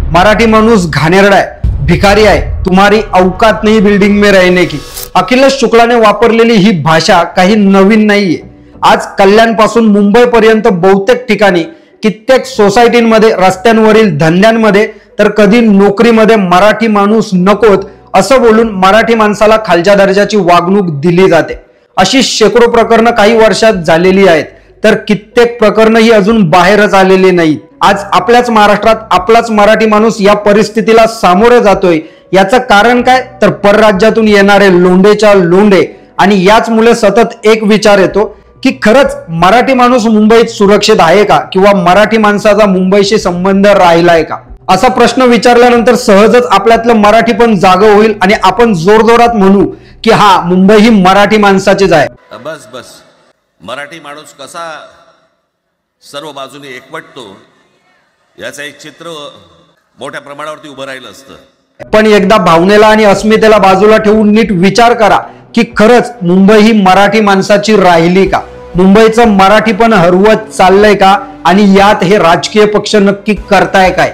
मराठी माणूस घाणेरडा है, भिकारी आहे, तुम्हारी औकात नहीं बिल्डिंग में रहने की। अखिलेश शुक्लाने वापरलेली ही भाषा काही नवीन नाहीये। आज कल्याण पासून मुंबई पर्यंत बहुतेक ठिकाणी, कित्येक सोसायटींमध्ये, रस्त्यांवरील धंद्यांमध्ये, तर कधी नोकरीमध्ये मराठी माणूस नकोत असं बोलून मराठी माणसाला खालच्या दर्जाची वागणूक दिली जाते। अशी शेकडो प्रकरणं काही वर्षात झालेली आहेत, तर कित्येक प्रकरणं ही अजून बाहेरच आलेली नाहीत। आज आपल्याच महाराष्ट्रात आपलाच मराठी माणूस या परिस्थितीला सामोरे जातोय। याचं कारण काय? तर परराज्यातून येणारे लोंडेच्या लोंडे, आणि याच मुळे सतत एक विचार येतो की खरंच मराठी माणूस मुंबईत सुरक्षित आहे का, किंवा मराठी माणसाचा मुंबईशी संबंध राहिलाय का? असा प्रश्न विचारल्यानंतर सहजच आपल्यातलं मराठी पण जागं होईल आणि आपण जोरजोरात म्हणू की हा, मुंबई ही मराठी माणसाचीच आहे। बस बस, मराठी माणूस कसा सर्व बाजूने एकवटतो याचं एक चित्र मोठ्या प्रमाणावरती उभं राहिलं असतं। पण एकदा भावनेला आणि अस्मितेला बाजूला ठेवून नीट विचार करा की खरंच मुंबई ही मराठी माणसाची राहिली का? मुंबईचं मराठीपण हरवत चाललंय का? आणि यात हे राजकीय पक्ष नक्की करताय काय?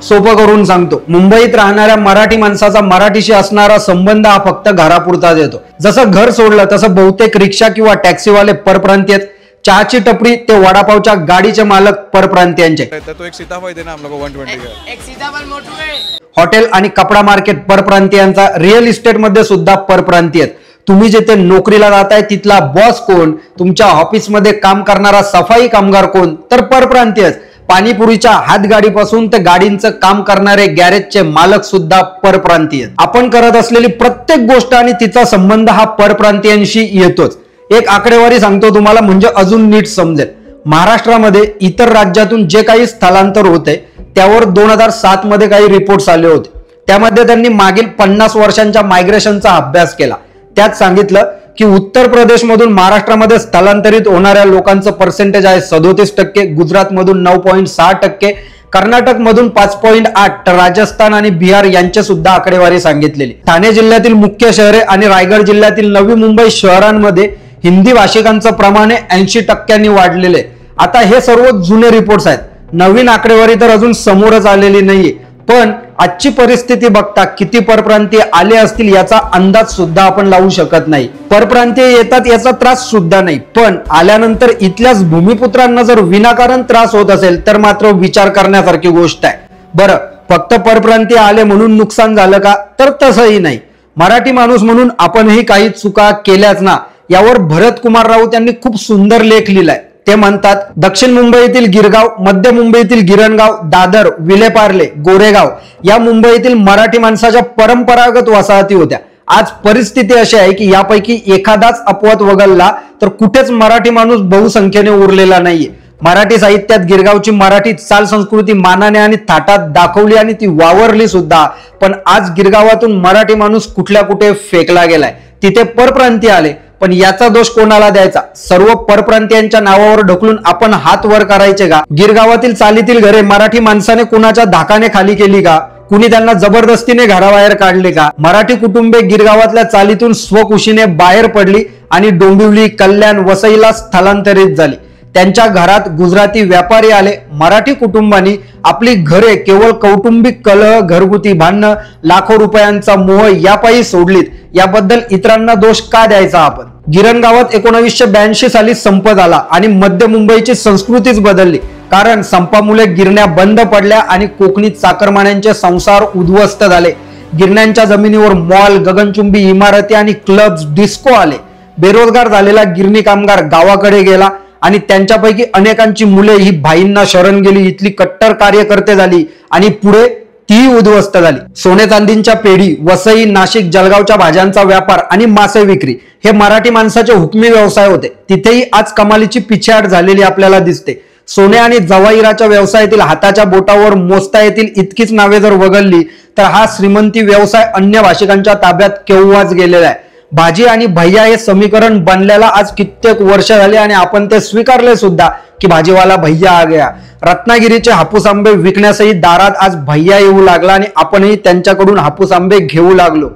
सोपं करून सांगतो, मुंबईत राहणाऱ्या मराठी माणसाचा मराठीशी असणारा संबंध हा फक्त घरापुरताच येतो। जसं घर सोडलं तसं बहुतेक रिक्षा किंवा टॅक्सीवाले परप्रांतीय, चहाची टपरी ते वडापावच्या गाडीचे मालक परप्रांतीयांचे, तो एक सीताफळ देना हम लोग 120 का एक सीताफळ मोठू आहे। हॉटेल आणि कपडा मार्केट परप्रांतीयांचा, रिअल इस्टेट मध्ये सुद्धा परप्रांतीय। तुम्ही जिथे नोकरीला जाताय तिथला बॉस कोण, तुमच्या ऑफिसमध्ये काम करणारा सफाई कामगार कोण, तर परप्रांतीय। पाणीपुरीच्या हातगाडीपासून ते गाडींचं काम करणारे गॅरेजचे मालक सुद्धा परप्रांतीय। आपण करत असलेली प्रत्येक गोष्ट आणि तिचा संबंध हा परप्रांतीयांशी येतोच। एक आकडेवारी सांगतो तुम्हाला, म्हणजे अजून नीट समजेल। महाराष्ट्रामध्ये इतर राज्यातून जे काही स्थलांतर होते त्यावर 2007 मध्ये काही रिपोर्ट्स आले होते। त्यामध्ये त्यांनी मागील 50 वर्षांच्या मायग्रेशनचा अभ्यास केला। त्यात सांगितलं की उत्तर प्रदेश मधून महाराष्ट्रामध्ये स्थलांतरित होणाऱ्या लोकांचं पर्सेंटेज आहे 37%, गुजरात मधून 9.6%, कर्नाटक मधून 5.8%, राजस्थान आणि बिहार यांचे सुद्धा आकडेवारी सांगितलेली। ठाणे जिल्ह्यातील मुख्य शहरे आणि रायगड जिल्ह्यातील नवी मुंबई शहरांमध्ये हिंदी भाषिकांचं प्रमाण 80% वाढलेले। आता हे सर्व जुने रिपोर्ट्स आहेत, नवीन आकडेवारी तर अजून समोरच आलेली नाहीये। पण आजची परिस्थिती बघता किती परप्रांतीय आले असतील याचा अंदाज सुद्धा आपण लावू शकत नाही। परप्रांतीय येतात याचा त्रास सुद्धा नाही, पण आल्यानंतर इथल्याच भूमिपुत्रांना जर विनाकारण त्रास होत असेल तर मात्र विचार करण्यासारखी गोष्ट आहे। बरं, फक्त परप्रांतीय आले म्हणून नुकसान झालं का? तर तसंही नाही। मराठी माणूस म्हणून आपणही काही चुका केल्याच ना, यावर भरत कुमार राऊत यांनी खूप सुंदर लेख लिहिलाय। ते म्हणतात, दक्षिण मुंबईतील गिरगाव, मध्य मुंबईतील गिरणगाव, दादर, विलेपार्ले, गोरेगाव या मुंबईतील मराठी माणसाच्या परंपरागत वसाहती होत्या। आज परिस्थिती अशी आहे की यापैकी एखादाच अपवाद वगळला तर कुठेच मराठी माणूस बहुसंख्येने उरलेला नाहीये। मराठी साहित्यात गिरगावची मराठी चाल संस्कृती मानाने आणि थाटात दाखवली आणि ती वावरली सुद्धा। पण आज गिरगावातून मराठी माणूस कुठल्या कुठे फेकला गेलाय, तिथे परप्रांतीय आले। पण याचा दोष कोणाला द्यायचा? सर्व परप्रांतीयांच्या नावावर ढकलून आपण हात वर करायचे का? गिरगावातील चालीतील घरे मराठी माणसाने कुणाच्या धाकाने खाली केली का? कुणी त्यांना जबरदस्तीने घराबाहेर काढले का? मराठी कुटुंबे गिरगावातल्या चालीतून स्वकुशीने बाहेर पडली आणि डोंबिवली, कल्याण, वसईला स्थलांतरित झाली। त्यांच्या घरात गुजराती व्यापारी आले। मराठी कुटुंबांनी आपली घरे केवळ कौटुंबिक कलह, घरगुती भांडणं, लाखो रुपयांचा मोह यापायी सोडलीत। याबद्दल इतरांना दोष का द्यायचा आपण? गिरणगावात 1982 साली संप झाला आणि मध्य मुंबईची संस्कृतीच बदलली, कारण संपामुळे गिरण्या बंद पडल्या आणि कोकणी चाकरमान्यांचे संसार उद्ध्वस्त झाले। गिरण्यांच्या जमिनीवर मॉल, गगनचुंबी इमारती आणि क्लब्स, डिस्को आले। बेरोजगार झालेला गिरणी कामगार गावाकडे गेला आणि त्यांच्यापैकी अनेकांची मुले ही भाईंना शरण गेली, इथली कट्टर कार्यकर्ते झाली आणि पुढे ती उद्ध्वस्त झाली। सोने चांदींच्या पेढी, वसई, नाशिक, जळगावच्या भाज्यांचा व्यापार आणि मासे विक्री हे मराठी माणसाचे हुकमी व्यवसाय होते। तिथेही आज कमालीची पिछेहाट झालेली आपल्याला दिसते। सोने आणि जवाहिराच्या व्यवसायातील हाताच्या बोटावर मोजता येतील इतकीच नावे जर वगळली तर हा श्रीमंती व्यवसाय अन्य भाषिकांच्या ताब्यात केव्हाच गेलेला आहे। भाजी आणि भैया हे समीकरण बनल्याला आज कित्येक वर्ष झाले आणि आपण ते स्वीकारले सुद्धा की भाजीवाला भैया आ गया। रत्नागिरीचे हापूस आंबे विकण्यासही दारात आज भैया येऊ लागला आणि आपणही त्यांच्याकडून हापूस आंबे घेऊ लागलो।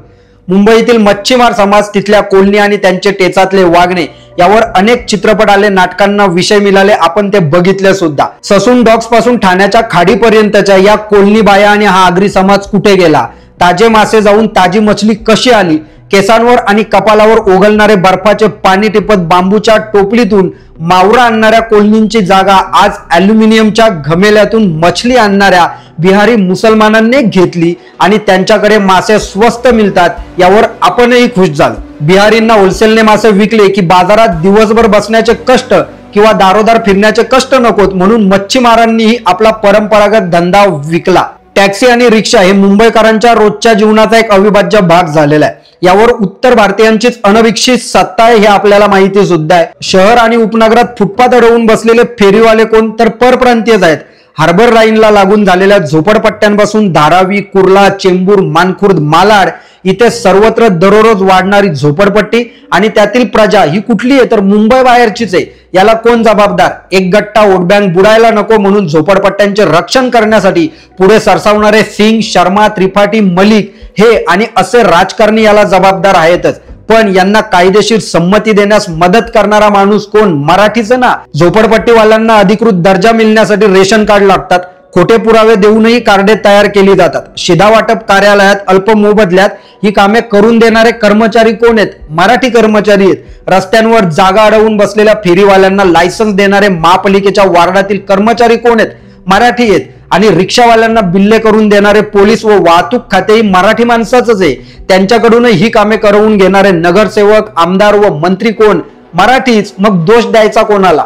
मुंबईतील मच्छीमार समाज, तिथल्या कोळणी आणि त्यांचे टेचातले वागणे यावर अनेक चित्रपट आले, नाटकांना विषय मिळाले, आपण ते बघितले सुद्धा. ससून डॉग्स पासून ठाण्याच्या खाडीपर्यंतच्या या कोलनी बाया आणि हा आगरी समाज कुठे गेला? ताजे मासे जाऊन ताजी मछली कशी आली? केसांवर आणि कपालावर ओघळणारे बर्फाचे पाणी टिपत बांबूच्या टोपलीतून मावरा आणणाऱ्या कोलनींची जागा आज अॅल्युमिनियमच्या घमेल्यातून मछली आणणाऱ्या बिहारी मुसलमानांनी घेतली आणि त्यांच्याकडे मासे स्वस्त मिळतात यावर आपणही खुश झालो. बिहारींना होलसेलने मासे विकले की बाजारात दिवसभर बसण्याचे कष्ट किंवा दारोदार फिरण्याचे कष्ट नकोत म्हणून मच्छीमारांनीही आपला परंपरागत धंदा विकला. टॅक्सी आणि रिक्षा हे मुंबईकरांच्या रोजच्या जीवनाचा एक अविभाज्य भाग झालेला आहे. यावर उत्तर भारतीयांचीच अनविकसित सत्ता आहे हे आपल्याला माहिती सुद्धा आहे. शहर आणि उपनगरात फुटपाथ अडवून बसलेले फेरीवाले कोण तर परप्रांतीयच आहेत. हार्बर लाईनला लागून झालेल्या झोपडपट्ट्यांपासून धारावी, कुर्ला, चेंबूर, मानखुर्द, मालाड इथे सर्वत्र दररोज वाढणारी झोपडपट्टी आणि त्यातील प्रजा ही कुठली आहे तर मुंबई बाहेरचीच आहे. याला कोण जबाबदार? एक गट्टा वोट बँक बुडायला नको म्हणून झोपडपट्ट्यांचे रक्षण करण्यासाठी पुढे सरसावणारे सिंग, शर्मा, त्रिपाठी, मलिक हे आणि असे राजकारणी याला जबाबदार आहेतच. पण यांना कायदेशीर संमती देण्यास मदत करणारा माणूस कोण? मराठीच ना. झोपडपट्टीवाल्यांना अधिकृत दर्जा मिळण्यासाठी रेशन कार्ड लागतात. खोटे पुरावे देऊनही कार्डे तयार केली जातात. शिधा वाटप कार्यालयात अल्प मोबदल्यात ही कामे करून देणारे कर्मचारी कोण आहेत? मराठी कर्मचारी आहेत. रस्त्यांवर जागा अडवून बसलेल्या फेरीवाल्यांना लायसन्स देणारे महापालिकेच्या वार्डातील कर्मचारी कोण आहेत? मराठी आहेत. आणि रिक्षावाल्यांना बिल्ले करून देणारे पोलीस व वाहतूक खातेही मराठी माणसाचंच आहे. त्यांच्याकडूनही ही कामे करवून घेणारे नगरसेवक, आमदार व मंत्री कोण? मराठीच. मग दोष द्यायचा कोणाला?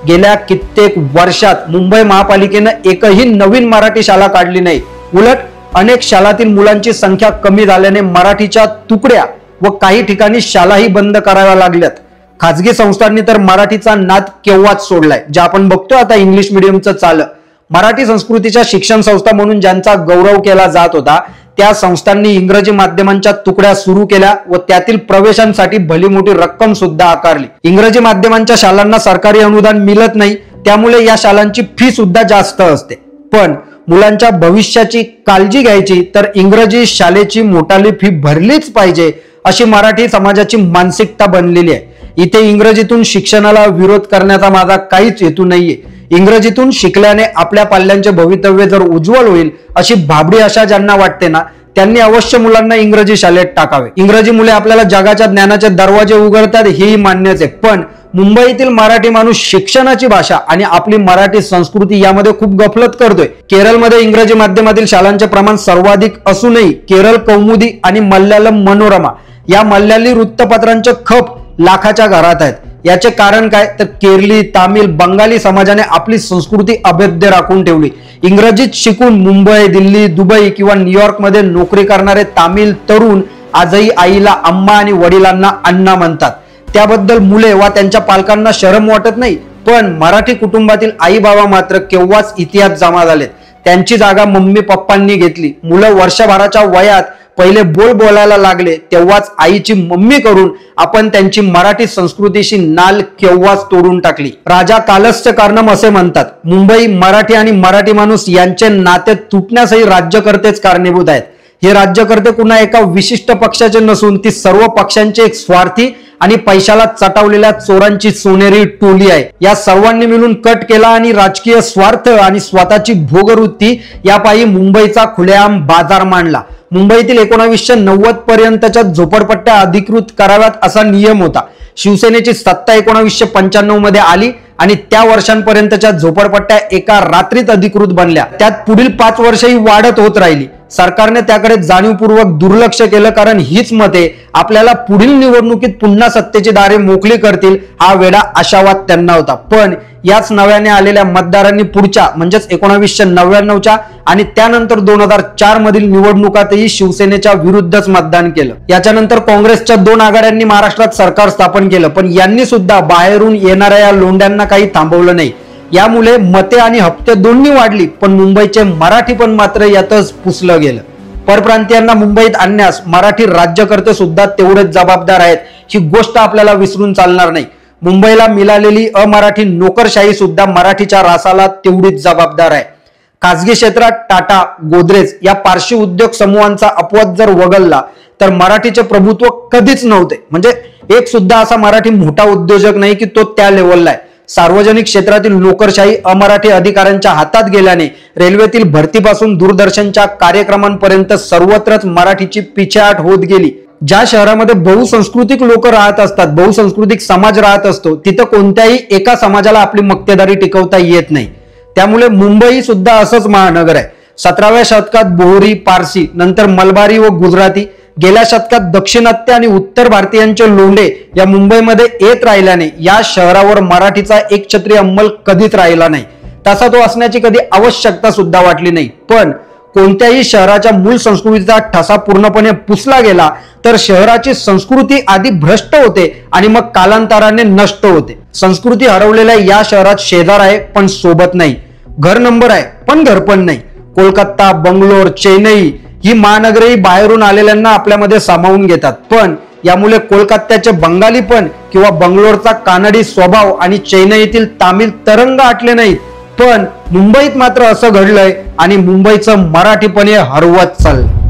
गेल्या कित्येक वर्षात मुंबई महापालिकेनं एकही नवीन मराठी शाळा काढली नाही. उलट अनेक शाळातील मुलांची संख्या कमी झाल्याने मराठीच्या तुकड्या व काही ठिकाणी शाळाही बंद कराव्या लागल्यात. खाजगी संस्थांनी तर मराठीचा नाद केव्हाच सोडलाय. जे आपण बघतो आता इंग्लिश मिडियमचं चाल. मराठी संस्कृतीच्या शिक्षण संस्था म्हणून ज्यांचा गौरव केला जात होता त्या संस्थांनी इंग्रजी माध्यमांच्या तुकड्या सुरू केल्या व त्यातील प्रवेशांसाठी भली मोठी रक्कम सुद्धा आकारली. इंग्रजी माध्यमांच्या शाळांना सरकारी अनुदान मिळत नाही, त्यामुळे या शाळांची फी सुद्धा जास्त असते. पण मुलांच्या भविष्याची काळजी घ्यायची तर इंग्रजी शाळेची मोठाली फी भरलीच पाहिजे अशी मराठी समाजाची मानसिकता बनलेली आहे. इथे इंग्रजीतून शिक्षणाला विरोध करण्याचा माझा काहीच हेतू नाहीये. इंग्रजीतून शिकल्याने आपल्या पाल्यांचे भवितव्य जर उज्ज्वल होईल अशी भाबडी आशा ज्यांना वाटते ना त्यांनी अवश्य मुलांना इंग्रजी शाळेत टाकावे. इंग्रजी मुले आपल्याला जगाच्या ज्ञानाचे दरवाजे उघडतात हेही मान्यच आहे. पण मुंबईतील मराठी माणूस शिक्षणाची भाषा आणि आपली मराठी संस्कृती यामध्ये खूप गफलत करतोय. केरळमध्ये इंग्रजी माध्यमातील शाळांचे प्रमाण सर्वाधिक असूनही केरळ कौमुदी आणि मल्याळम मनोरमा या मल्याळी वृत्तपत्रांचे खप लाखाच्या घरात आहेत. याचे कारण काय तर केरळी, तामिळ, बंगाली समाजाने आपली संस्कृती अभेद्य राखून ठेवली. इंग्रजीत शिकून मुंबई, दिल्ली, दुबई किंवा न्यूयॉर्क मध्ये नोकरी करणारे तामिळ तरुण आजही आईला अम्मा आणि वडिलांना अण्णा म्हणतात. त्याबद्दल मुले वा त्यांच्या पालकांना शरम वाटत नाही. पण मराठी कुटुंबातील आई बाबा मात्र केव्हाच इतिहास जमा झालेत. त्यांची जागा मम्मी पप्पांनी घेतली. मुलं वर्षभराच्या वयात पहिले बोलायला लागले तेव्हाच आईची मम्मी करून आपण त्यांची मराठी संस्कृतीशी नाल केव्हाच तोडून टाकली. राजा कालस्य कारणम असे म्हणतात. मुंबई, मराठी आणि मराठी माणूस यांचे नाते तुटण्यासही राज्यकर्तेच कारणीभूत आहेत. हे राज्यकर्ते कुणा एका विशिष्ट पक्षाचे नसून ती सर्व पक्षांचे एक स्वार्थी आणि पैशाला चटावलेल्या चोरांची सोनेरी टोली आहे. या सर्वांनी मिळून कट केला आणि राजकीय स्वार्थ आणि स्वतःची भोगवृत्ती यापायी मुंबईचा खुलेआम बाजार मांडला. मुंबईतील 1990 पर्यंतच्या झोपडपट्ट्या अधिकृत कराव्यात असा नियम होता. शिवसेनेची सत्ता 1995 मध्ये आली आणि त्या वर्षांपर्यंतच्या झोपडपट्ट्या एका रात्रीत अधिकृत बनल्या. त्यात पुढील 5 वर्षही वाढत होत राहिली. सरकारने त्याकडे जाणीवपूर्वक दुर्लक्ष केलं कारण हीच मते आपल्याला पुढील निवडणुकीत पुन्हा सत्तेची दारे मोकळी करतील हा वेडा आशावाद त्यांना होता. पण याच नव्याने आलेल्या मतदारांनी पुढच्या म्हणजेच 1999च्या आणि त्यानंतर 2004 मधील निवडणुकातही शिवसेनेच्या विरुद्धच मतदान केलं. याच्यानंतर काँग्रेसच्या 2 आघाड्यांनी महाराष्ट्रात सरकार स्थापन केलं. पण यांनी सुद्धा बाहेरून येणाऱ्या या लोंड्यांना काही थांबवलं नाही. यामुळे मते आणि हप्ते दोन्ही वाढली. पण मुंबईचे मराठी पण मात्र यातच पुसलं गेलं. परप्रांतीयांना मुंबईत आणण्यास मराठी राज्यकर्ते सुद्धा तेवढेच जबाबदार आहेत. ही गोष्ट आपल्याला विसरून चालणार नाही. मुंबईला मिळालेली अमराठी नोकरशाही सुद्धा मराठीच्या रासाला तेवढीच जबाबदार आहे. खासगी क्षेत्रात टाटा, गोदरेज या पारशी उद्योग समूहांचा अपवाद जर वगळला तर मराठीचे प्रभुत्व कधीच नव्हते. म्हणजे एक सुद्धा असा मराठी मोठा उद्योजक नाही की तो त्या लेवलला आहे. सार्वजनिक क्षेत्रातील नोकरशाही अमराठी अधिकाऱ्यांच्या हातात गेल्याने रेल्वेतील भरतीपासून दूरदर्शनच्या कार्यक्रमांपर्यंत सर्वत्रच मराठीची पिछेहाट होत गेली. ज्या शहरामध्ये बहुसांस्कृतिक लोक राहत असतात, बहुसांस्कृतिक समाज राहत असतो, तिथं कोणत्याही एका समाजाला आपली मक्तेदारी टिकवता येत नाही. त्यामुळे मुंबई सुद्धा असंच महानगर आहे. 17व्या शतकात बोहरी, पारसी, नंतर मलबारी व गुजराती, गेल्या शतकात दक्षिणात्य आणि उत्तर भारतीयांचे लोंढे या मुंबईमध्ये येत राहिल्याने या शहरावर मराठीचा एकछत्री अंमल कधीच राहिला नाही. तसा तो असण्याची कधी आवश्यकता सुद्धा वाटली नाही. पण कोणत्याही शहराच्या मूळ संस्कृतीचा ठसा पूर्णपणे पुसला गेला तर शहराची संस्कृती आधी भ्रष्ट होते आणि मग कालांतराने नष्ट होते. संस्कृती हरवलेल्या या शहरात शेजार आहे पण सोबत नाही, घर नंबर आहे पण घरपण नाही. कोलकाता, बंगलोर, चेन्नई ही महानगरे बाहेरून आलेल्यांना आपल्यामध्ये सामावून घेतात. पण यामुळे कोलकात्याचे बंगाली पण किंवा बंगलोरचा कानडी स्वभाव आणि चेन्नईतील तामिळ तरंग आटले नाहीत. पण मुंबईत मात्र असं घडलंय आणि मुंबईचं मराठीपणे हरवत चाललंय.